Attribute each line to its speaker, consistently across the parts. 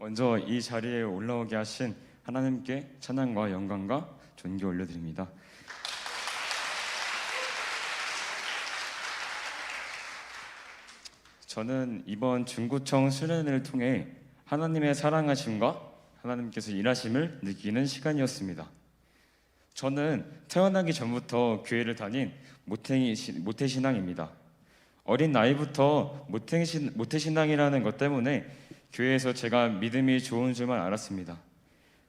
Speaker 1: 먼저 이 자리에 올라오게 하신 하나님께 찬양과 영광과 존귀 올려드립니다. 저는 이번 중구청 수련회를 통해 하나님의 사랑하심과 하나님께서 일하심을 느끼는 시간이었습니다. 저는 태어나기 전부터 교회를 다닌 모태신앙입니다. 어린 나이부터 모태신앙이라는 것 때문에 교회에서 제가 믿음이 좋은 줄만 알았습니다.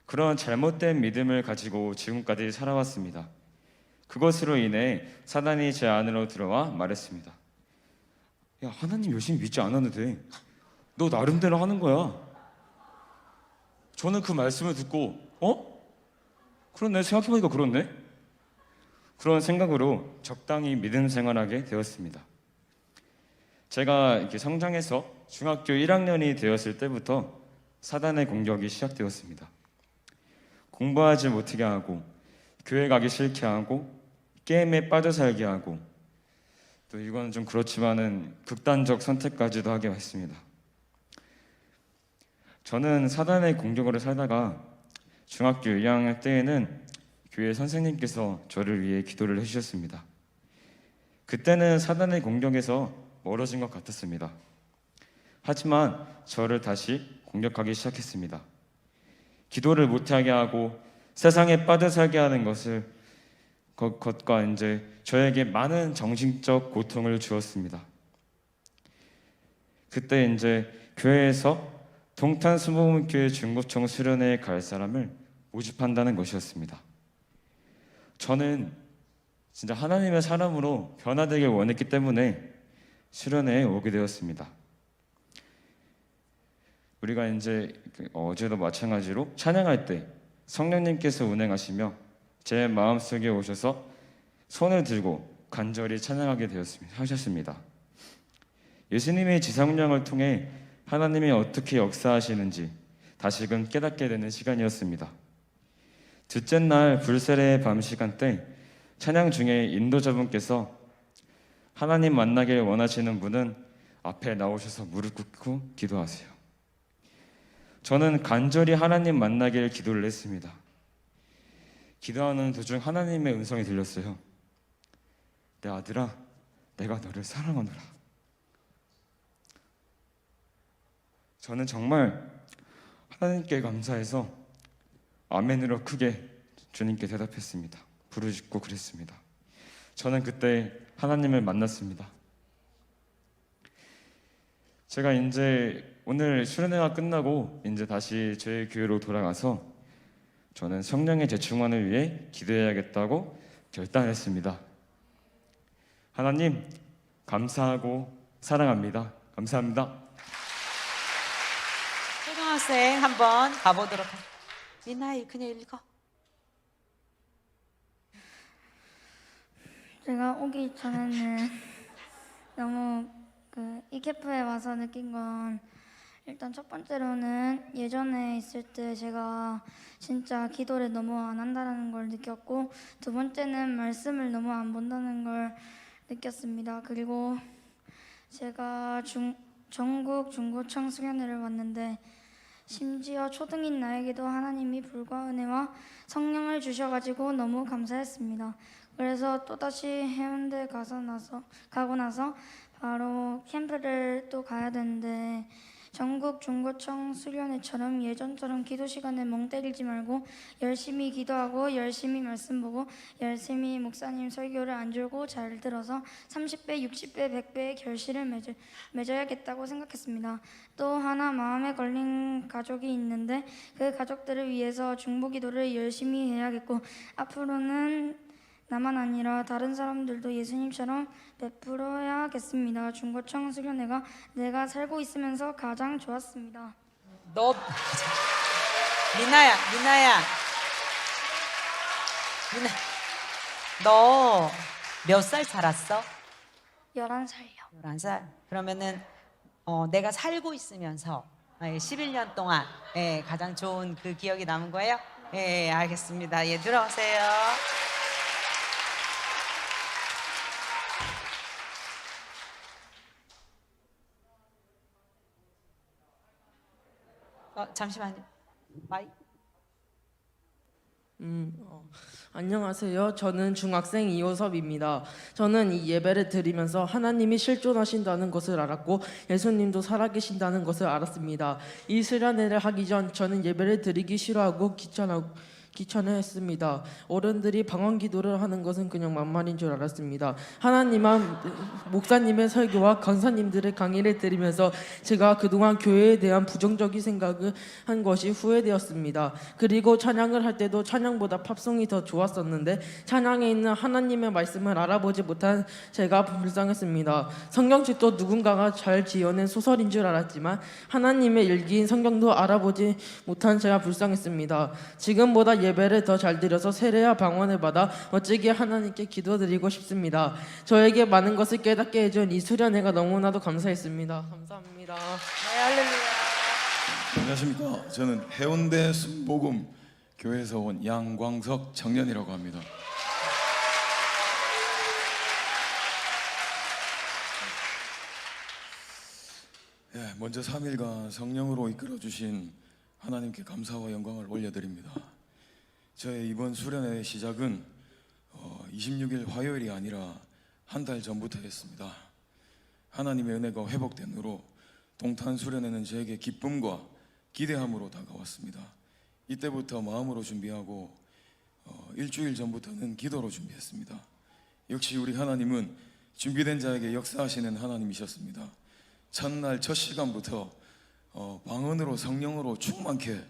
Speaker 1: 그런 잘못된 믿음을 가지고 지금까지 살아왔습니다. 그것으로 인해 사단이 제 안으로 들어와 말했습니다. 야, 하나님 열심히 믿지 않아도 돼. 너 나름대로 하는 거야. 저는 그 말씀을 듣고 그렇네, 생각해보니까 그렇네. 그런 생각으로 적당히 믿음 생활하게 되었습니다. 제가 이렇게 성장해서 중학교 1학년이 되었을 때부터 사단의 공격이 시작되었습니다. 공부하지 못하게 하고, 교회 가기 싫게 하고, 게임에 빠져 살게 하고, 또 이건 좀 그렇지만은 극단적 선택까지도 하게 했습니다. 저는 사단의 공격으로 살다가 중학교 2학년 때에는 교회 선생님께서 저를 위해 기도를 해주셨습니다. 그때는 사단의 공격에서 멀어진 것 같았습니다. 하지만 저를 다시 공격하기 시작했습니다. 기도를 못하게 하고 세상에 빠져 살게 하는 것과 이제 저에게 많은 정신적 고통을 주었습니다. 그때 이제 교회에서 동탄수목원교회 중구청 수련회에 갈 사람을 모집한다는 것이었습니다. 저는 진짜 하나님의 사람으로 변화되길 원했기 때문에 수련회에 오게 되었습니다. 우리가 이제 어제도 마찬가지로 찬양할 때 성령님께서 운행하시며 제 마음속에 오셔서 손을 들고 간절히 찬양하게 하셨습니다. 예수님의 지성령을 통해 하나님이 어떻게 역사하시는지 다시금 깨닫게 되는 시간이었습니다. 둘째 날 불세례의 밤 시간대 찬양 중에 인도자분께서 하나님 만나길 원하시는 분은 앞에 나오셔서 무릎 꿇고 기도하세요. 저는 간절히 하나님 만나길 기도를 했습니다. 기도하는 도중 하나님의 음성이 들렸어요. 내 아들아, 내가 너를 사랑하노라. 저는 정말 하나님께 감사해서 아멘으로 크게 주님께 대답했습니다. 부르짖고 그랬습니다. 저는 그때 하나님을 만났습니다. 제가 이제 오늘 수련회가 끝나고 이제 다시 저희 교회로 돌아가서 저는 성령의 재충만을 위해 기도해야겠다고 결단했습니다. 하나님, 감사하고 사랑합니다. 감사합니다.
Speaker 2: 초등학생 한번 가보도록 할게요. 민나이 그냥 읽어.
Speaker 3: 제가 오기 전에는 너무 이케프에 와서 느낀 건 일단 첫 번째로는 예전에 있을 때 제가 진짜 기도를 너무 안 한다는 걸 느꼈고, 두 번째는 말씀을 너무 안 본다는 걸 느꼈습니다. 그리고 제가 전국 중고청 수련회를 왔는데 심지어 초등인 나에게도 하나님이 불과 은혜와 성령을 주셔가지고 너무 감사했습니다. 그래서 또다시 해운대 가고 나서 바로 캠프를 또 가야 되는데, 전국 중고청 수련회처럼 예전처럼 기도 시간에 멍 때리지 말고 열심히 기도하고 열심히 말씀 보고 열심히 목사님 설교를 안 졸고 잘 들어서 30배, 60배, 100배의 결실을 맺어야겠다고 생각했습니다. 또 하나 마음에 걸린 가족이 있는데 그 가족들을 위해서 중보기도를 열심히 해야겠고, 앞으로는 나만 아니라 다른 사람들도 예수님처럼 베풀어야겠습니다. 중고청 수련회가 내가 살고 있으면서 가장 좋았습니다.
Speaker 2: 민나야, 너 몇 살 살았어?
Speaker 3: 11살이요.
Speaker 2: 11살? 그러면은 내가 살고 있으면서 11년 동안 가장 좋은 그 기억이 남은 거예요? 예, 알겠습니다. 예, 들어오세요. 잠시만요. 마이.
Speaker 4: 안녕하세요. 저는 중학생 이호섭입니다. 저는 이 예배를 드리면서 하나님이 실존하신다는 것을 알았고 예수님도 살아계신다는 것을 알았습니다. 이 수련회를 하기 전 저는 예배를 드리기 싫어하고 귀찮아했습니다. 어른들이 방언 기도를 하는 것은 그냥 만만인 줄 알았습니다. 하나님은 목사님의 설교와 권사님들의 강의를 들으면서 제가 그동안 교회에 대한 부정적인 생각을 한 것이 후회되었습니다. 그리고 찬양을 할 때도 찬양보다 팝송이 더 좋았었는데 찬양에 있는 하나님의 말씀을 알아보지 못한 제가 불쌍했습니다. 성경책도 누군가가 잘 지어낸 소설인 줄 알았지만 하나님의 일기인 성경도 알아보지 못한 제가 불쌍했습니다. 지금보다 예배를 더 잘 드려서 세례와 방언을 받아 멋지게 하나님께 기도드리고 싶습니다. 저에게 많은 것을 깨닫게 해준 이 수련회가 너무나도 감사했습니다. 감사합니다.
Speaker 2: 네, 할렐루야.
Speaker 5: 안녕하십니까. 저는 해운대 순복음 교회에서 온 양광석 청년이라고 합니다. 먼저 3일간 성령으로 이끌어 주신 하나님께 감사와 영광을 올려드립니다. 저의 이번 수련회의 시작은 26일 화요일이 아니라 한 달 전부터였습니다. 하나님의 은혜가 회복된 후로 동탄 수련회는 저에게 기쁨과 기대함으로 다가왔습니다. 이때부터 마음으로 준비하고 일주일 전부터는 기도로 준비했습니다. 역시 우리 하나님은 준비된 자에게 역사하시는 하나님이셨습니다. 첫날 첫 시간부터 방언으로 성령으로 충만케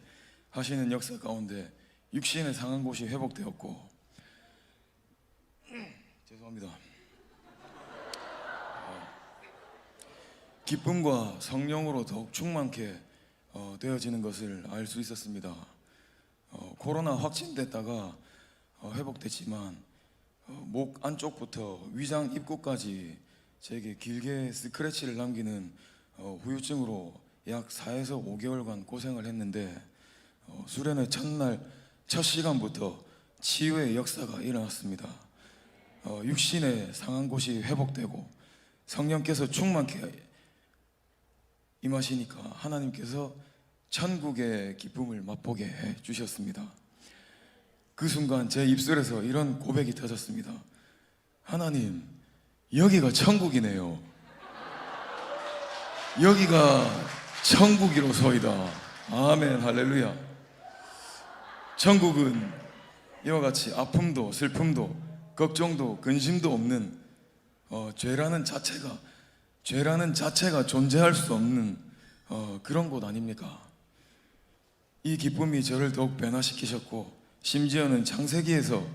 Speaker 5: 하시는 역사 가운데 육신의 상한 곳이 회복되었고 죄송합니다. 기쁨과 성령으로 더욱 충만케 되어지는 것을 알 수 있었습니다. 코로나 확진됐다가 회복됐지만 목 안쪽부터 위장 입구까지 제게 길게 스크래치를 남기는 후유증으로 약 4에서 5개월간 고생을 했는데 수련회 첫날 첫 시간부터 치유의 역사가 일어났습니다. 육신의 상한 곳이 회복되고 성령께서 충만케 임하시니까 하나님께서 천국의 기쁨을 맛보게 해 주셨습니다. 그 순간 제 입술에서 이런 고백이 터졌습니다. 하나님, 여기가 천국이네요. 여기가 천국이로소이다. 아멘, 할렐루야. 천국은 이와 같이 아픔도 슬픔도 걱정도 근심도 없는 죄라는 자체가 존재할 수 없는 그런 곳 아닙니까? 이 기쁨이 저를 더욱 변화시키셨고 심지어는 창세기에서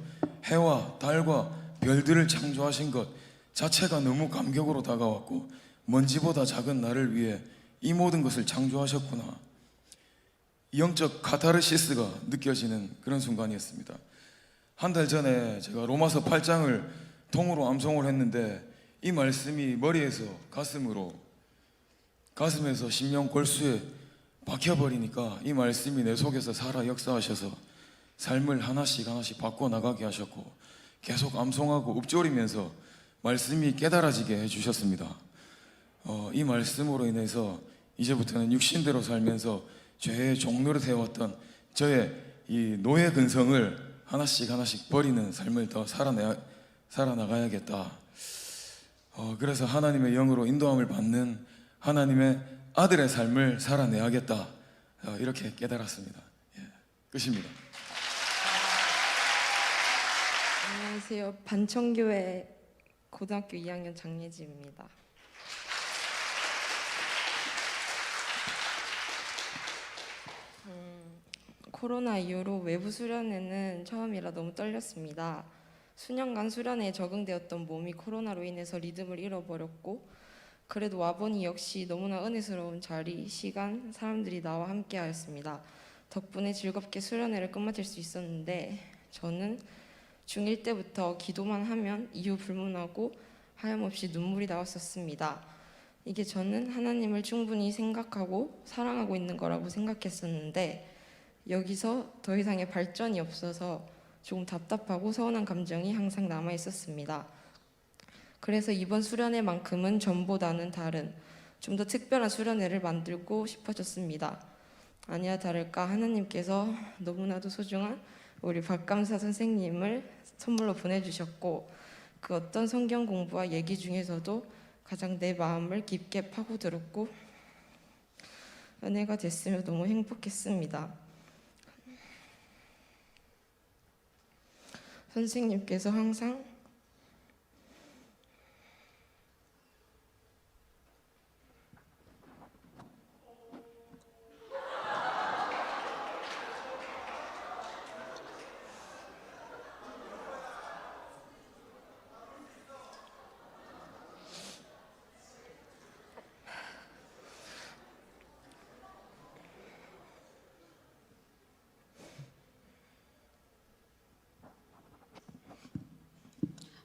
Speaker 5: 해와 달과 별들을 창조하신 것 자체가 너무 감격으로 다가왔고 먼지보다 작은 나를 위해 이 모든 것을 창조하셨구나. 영적 카타르시스가 느껴지는 그런 순간이었습니다. 한 달 전에 제가 로마서 8장을 통으로 암송을 했는데 이 말씀이 머리에서 가슴에서 심령 골수에 박혀버리니까 이 말씀이 내 속에서 살아 역사하셔서 삶을 하나씩 바꿔나가게 하셨고 계속 암송하고 읊조리면서 말씀이 깨달아지게 해주셨습니다. 이 말씀으로 인해서 이제부터는 육신대로 살면서 죄의 종로를 되어왔던 저의 이 노예 근성을 하나씩 버리는 삶을 더 살아나가야겠다. 그래서 하나님의 영으로 인도함을 받는 하나님의 아들의 삶을 살아내야겠다. 이렇게 깨달았습니다. 끝입니다.
Speaker 6: 안녕하세요. 반천교회 고등학교 2학년 장예지입니다. 코로나 이후로 외부 수련회는 처음이라 너무 떨렸습니다. 수년간 수련회에 적응되었던 몸이 코로나로 인해서 리듬을 잃어버렸고 그래도 와보니 역시 너무나 은혜스러운 자리, 시간, 사람들이 나와 함께 하였습니다. 덕분에 즐겁게 수련회를 끝마칠 수 있었는데 저는 중1 때부터 기도만 하면 이유 불문하고 하염없이 눈물이 나왔었습니다. 이게 저는 하나님을 충분히 생각하고 사랑하고 있는 거라고 생각했었는데 여기서 더 이상의 발전이 없어서 조금 답답하고 서운한 감정이 항상 남아 있었습니다. 그래서 이번 수련회만큼은 전보다는 다른 좀 더 특별한 수련회를 만들고 싶어졌습니다. 아니야 다를까 하나님께서 너무나도 소중한 우리 박감사 선생님을 선물로 보내주셨고 그 어떤 성경 공부와 얘기 중에서도 가장 내 마음을 깊게 파고들었고 은혜가 됐으며 너무 행복했습니다. 선생님께서 항상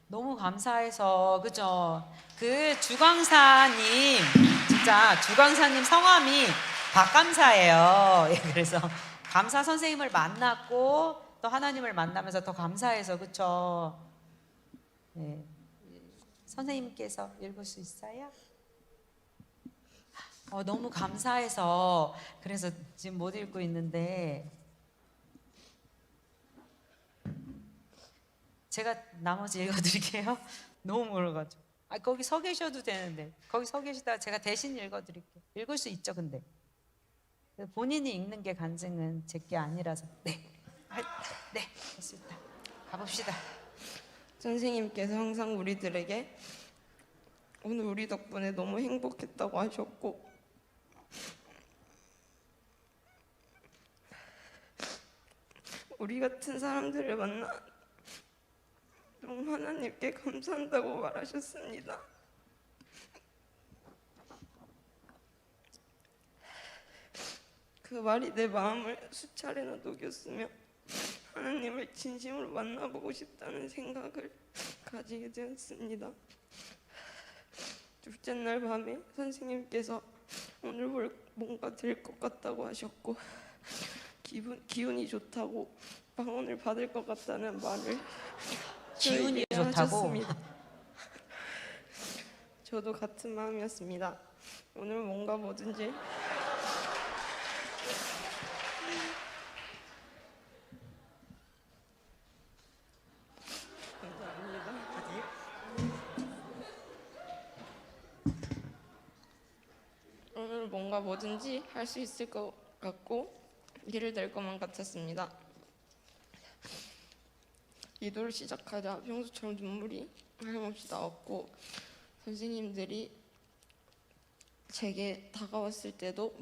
Speaker 2: 너무 감사해서 그죠? 그 주광사님 진짜 주광사님 성함이 박감사예요. 예, 그래서 감사 선생님을 만났고 또 하나님을 만나면서 더 감사해서 그죠? 네. 선생님께서 읽을 수 있어요? 너무 감사해서 그래서 지금 못 읽고 있는데 제가 나머지 읽어드릴게요. 너무 멀어가지고. 거기 서 계셔도 되는데 거기 서 계시다가 제가 대신 읽어드릴게요. 읽을 수 있죠, 근데 본인이 읽는 게 간증은 제 게 아니라서. 네, 네, 됐습니다. 가봅시다.
Speaker 6: 선생님께서 항상 우리들에게 오늘 우리 덕분에 너무 행복했다고 하셨고 우리 같은 사람들을 만나 너무 하나님께 감사한다고 말하셨습니다. 그 말이 내 마음을 수차례나 녹였으며 하나님을 진심으로 만나보고 싶다는 생각을 가지게 되었습니다. 둘째 날 밤에 선생님께서 오늘 뭔가 될 것 같다고 하셨고 기운이 좋다고 방언을 받을 것 같다는 말을
Speaker 2: 기운이
Speaker 6: 저에게
Speaker 2: 좋다고?
Speaker 6: 하셨습니다. 저도 같은 마음이었습니다. 오늘 뭔가 뭐든지 오늘 뭔가 뭐든지 할 수 있을 것 같고 일을 될 것만 같았습니다. 기도를 시작하자 평소처럼 눈물이 하염없이 나왔고 선생님들이 제게 다가왔을 때도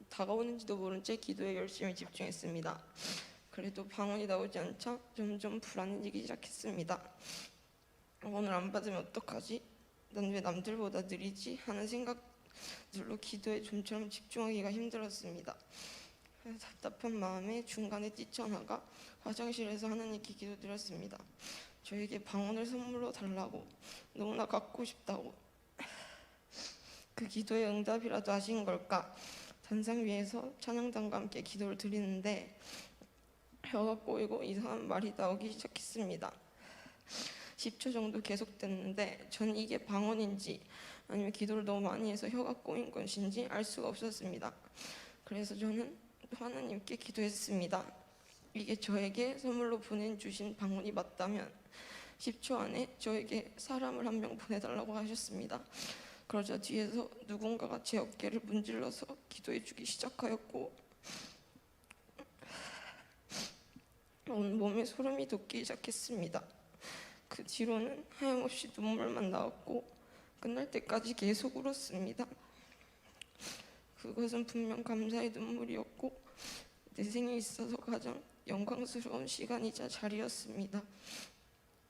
Speaker 6: 다가오는지도 모른 채 기도에 열심히 집중했습니다. 그래도 방언이 나오지 않자 점점 불안해지기 시작했습니다. 오늘 안 받으면 어떡하지? 난 왜 남들보다 느리지? 하는 생각들로 기도에 좀처럼 집중하기가 힘들었습니다. 답답한 마음에 중간에 뛰쳐나가 화장실에서 하나님께 기도드렸습니다. 저에게 방언을 선물로 달라고, 너무나 갖고 싶다고. 그 기도의 응답이라도 하신 걸까? 단상 위에서 찬양단과 함께 기도를 드리는데 혀가 꼬이고 이상한 말이 나오기 시작했습니다. 10초 정도 계속됐는데 전 이게 방언인지 아니면 기도를 너무 많이 해서 혀가 꼬인 것인지 알 수가 없었습니다. 그래서 저는 하나님께 기도했습니다. 이게 저에게 선물로 보내주신 방언이 맞다면 10초 안에 저에게 사람을 한 명 보내달라고 하셨습니다. 그러자 뒤에서 누군가가 제 어깨를 문질러서 기도해주기 시작하였고 온 몸에 소름이 돋기 시작했습니다. 그 뒤로는 하염없이 눈물만 나왔고 끝날 때까지 계속 울었습니다. 그것은 분명 감사의 눈물이었고 내 생에 있어서 가장 영광스러운 시간이자 자리였습니다.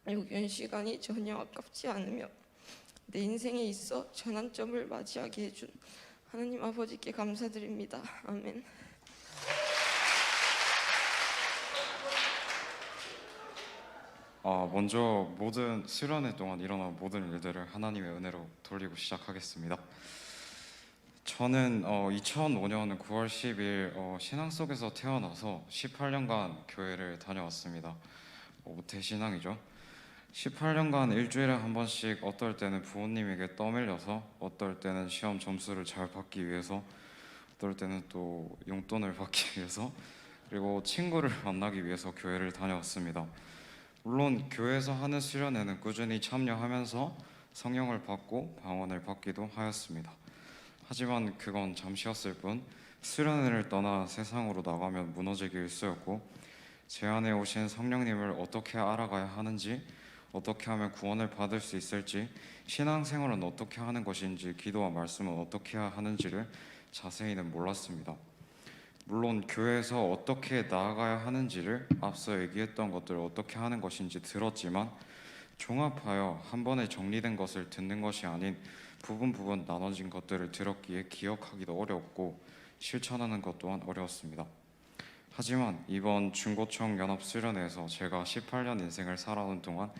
Speaker 6: 여기엔 시간이 전혀 아깝지 않으며 내 인생에 있어 전환점을 맞이하게 해준 하나님 아버지께 감사드립니다. 아멘.
Speaker 1: 먼저 모든 수련회 동안 일어난 모든 일들을 하나님의 은혜로 돌리고 시작하겠습니다. 저는 2005년 9월 10일 신앙 속에서 태어나서 18년간 교회를 다녀왔습니다. 모태신앙이죠. 18년간 일주일에 한 번씩 어떨 때는 부모님에게 떠밀려서 어떨 때는 시험 점수를 잘 받기 위해서
Speaker 7: 어떨 때는 또 용돈을 받기 위해서, 그리고 친구를 만나기 위해서 교회를 다녀왔습니다. 물론 교회에서 하는 수련회는 꾸준히 참여하면서 성령을 받고 방언을 받기도 하였습니다. 하지만 그건 잠시였을 뿐, 수련회를 떠나 세상으로 나가면 무너지기 일쑤였고, 제 안에 오신 성령님을 어떻게 알아가야 하는지, 어떻게 하면 구원을 받을 수 있을지, 신앙생활은 어떻게 하는 것인지, 기도와 말씀은 어떻게 해야 하는지를 자세히는 몰랐습니다. 물론 교회에서 어떻게 나아가야 하는지를 앞서 얘기했던 것들을 어떻게 하는 것인지 들었지만, 종합하여 한 번에 정리된 것을 듣는 것이 아닌 부분 나눠진 것들을 들었기에 기억하기도 어렵고 실천하는 것 또한 어려웠습니다. 하지만 이번 중고청 연합 수련회에서 제가 18년 인생을 살아온 동안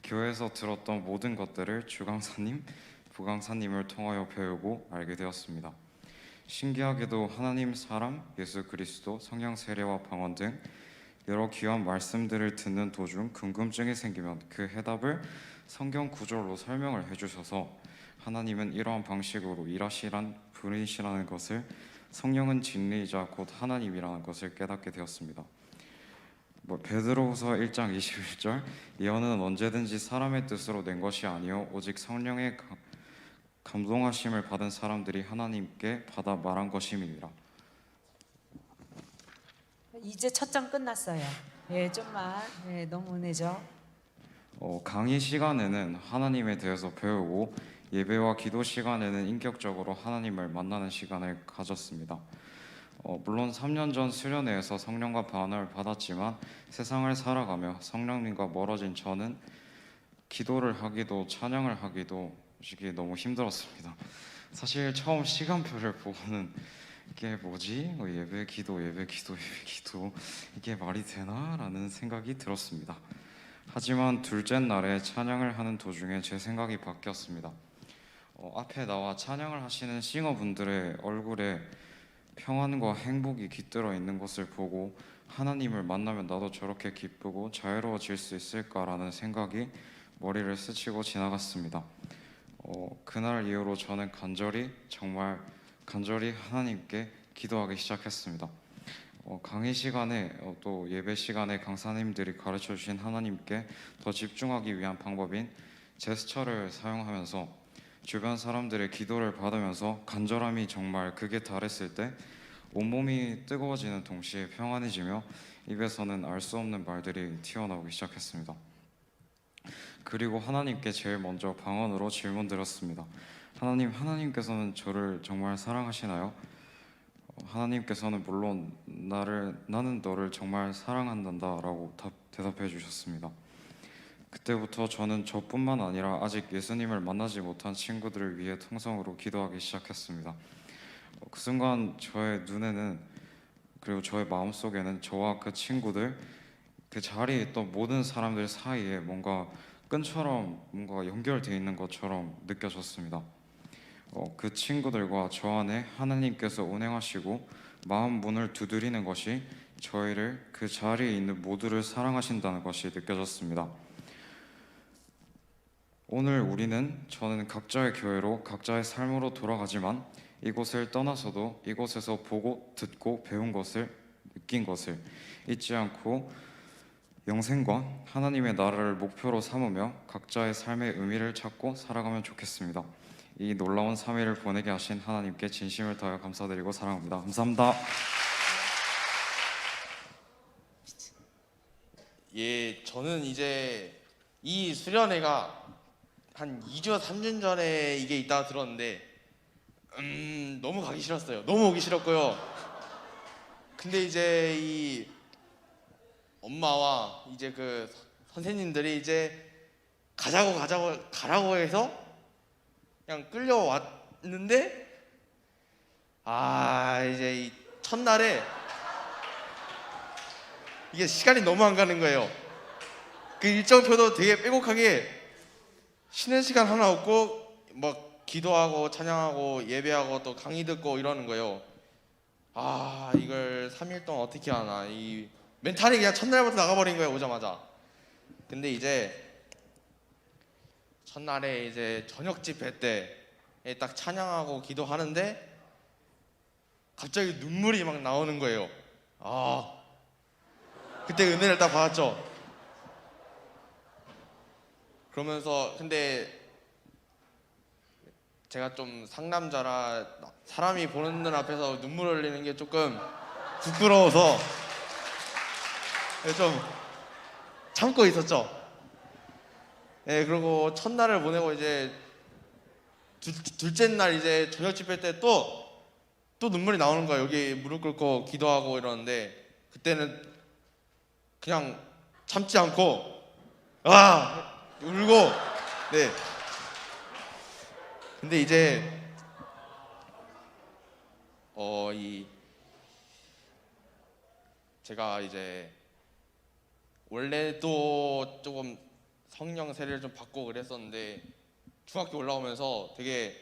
Speaker 7: 교회에서 들었던 모든 것들을 주강사님, 부강사님을 통하여 배우고 알게 되었습니다. 신기하게도 하나님, 사람, 예수 그리스도, 성령, 세례와 방언 등 여러 귀한 말씀들을 듣는 도중 궁금증이 생기면 그 해답을 성경 구절로 설명을 해주셔서 하나님은 이러한 방식으로 일하시란 분이시라는 것을, 성령은 진리이자 곧 하나님이라는 것을 깨닫게 되었습니다. 베드로후서 1장 21절, 예언은 언제든지 사람의 뜻으로 낸 것이 아니요 오직 성령의 감동하심을 받은 사람들이 하나님께 받아 말한 것임이니라.
Speaker 2: 이제 첫 장 끝났어요. 예, 좀만. 예, 너무 은혜죠.
Speaker 7: 강의 시간에는 하나님에 대해서 배우고, 예배와 기도 시간에는 인격적으로 하나님을 만나는 시간을 가졌습니다. 물론 3년 전 수련회에서 성령과 방언을 받았지만 세상을 살아가며 성령님과 멀어진 저는 기도를 하기도 찬양을 하기도 솔직히 너무 힘들었습니다. 사실 처음 시간표를 보고는 이게 뭐지? 예배 기도 이게 말이 되나? 라는 생각이 들었습니다. 하지만 둘째 날에 찬양을 하는 도중에 제 생각이 바뀌었습니다. 앞에 나와 찬양을 하시는 싱어분들의 얼굴에 평안과 행복이 깃들어 있는 것을 보고 하나님을 만나면 나도 저렇게 기쁘고 자유로워질 수 있을까라는 생각이 머리를 스치고 지나갔습니다. 그날 이후로 저는 정말 간절히 하나님께 기도하기 시작했습니다. 강의 시간에 또 예배 시간에 강사님들이 가르쳐 주신 하나님께 더 집중하기 위한 방법인 제스처를 사용하면서 주변 사람들의 기도를 받으면서 간절함이 정말 극에 달했을 때 온몸이 뜨거워지는 동시에 평안해지며 입에서는 알 수 없는 말들이 튀어나오기 시작했습니다. 그리고 하나님께 제일 먼저 방언으로 질문드렸습니다. 하나님께서는 저를 정말 사랑하시나요? 하나님께서는 물론 나는 너를 정말 사랑한단다 라고 대답해 주셨습니다. 그때부터 저는 저뿐만 아니라 아직 예수님을 만나지 못한 친구들을 위해 통성으로 기도하기 시작했습니다. 그 순간 저의 눈에는, 그리고 저의 마음속에는 저와 그 친구들, 그 자리에 있던 모든 사람들 사이에 뭔가 끈처럼 뭔가 연결되어 있는 것처럼 느껴졌습니다. 그 친구들과 저 안에 하나님께서 운행하시고 마음 문을 두드리는 것이 저희를, 그 자리에 있는 모두를 사랑하신다는 것이 느껴졌습니다. 오늘 저는 각자의 교회로 각자의 삶으로 돌아가지만 이곳을 떠나서도 이곳에서 보고 듣고 배운 것을, 느낀 것을 잊지 않고 영생과 하나님의 나라를 목표로 삼으며 각자의 삶의 의미를 찾고 살아가면 좋겠습니다. 이 놀라운 3일을 보내게 하신 하나님께 진심을 다하여 감사드리고 사랑합니다. 감사합니다.
Speaker 8: 예, 저는 이제 이 수련회가 한 2주, 3주 전에 이게 있다가 들었는데 너무 가기 싫었어요. 너무 오기 싫었고요. 근데 이제 이 엄마와 이제 그 선생님들이 이제 가라고 해서 그냥 끌려왔는데, 이제 이 첫날에 이게 시간이 너무 안 가는 거예요. 그 일정표도 되게 빼곡하게 쉬는 시간 하나 없고 막 기도하고 찬양하고 예배하고 또 강의 듣고 이러는 거예요. 이걸 3일 동안 어떻게 하나, 이 멘탈이 그냥 첫날부터 나가버린 거예요, 오자마자. 근데 이제 첫날에 이제 저녁 집회 때 딱 찬양하고 기도하는데 갑자기 눈물이 막 나오는 거예요. 아, 그때 은혜를 딱 받았죠. 그러면서 근데 제가 좀 상남자라 사람이 보는 눈 앞에서 눈물 흘리는 게 조금 부끄러워서 좀 참고 있었죠. 네, 그리고 첫날을 보내고 이제 둘째 날 이제 저녁 집회 때 또 눈물이 나오는 거예요. 여기 무릎 꿇고 기도하고 이러는데 그때는 그냥 참지 않고 울고. 네. 근데 이제 제가 이제 원래도 조금 성령 세례를 좀 받고 그랬었는데 중학교 올라오면서 되게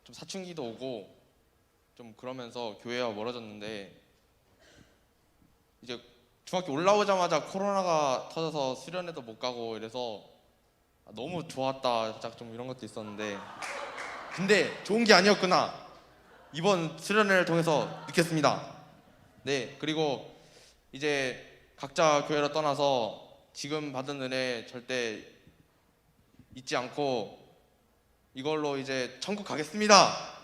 Speaker 8: 좀 사춘기도 오고 좀 그러면서 교회와 멀어졌는데 이제 중학교 올라오자마자 코로나가 터져서 수련회도 못 가고 이래서 너무 좋았다 살짝 좀 이런 것도 있었는데 근데 좋은 게 아니었구나 이번 수련회를 통해서 느꼈습니다. 네, 그리고 이제 각자 교회로 떠나서 지금 받은 은혜 절대 잊지 않고 이걸로 이제 천국 가겠습니다.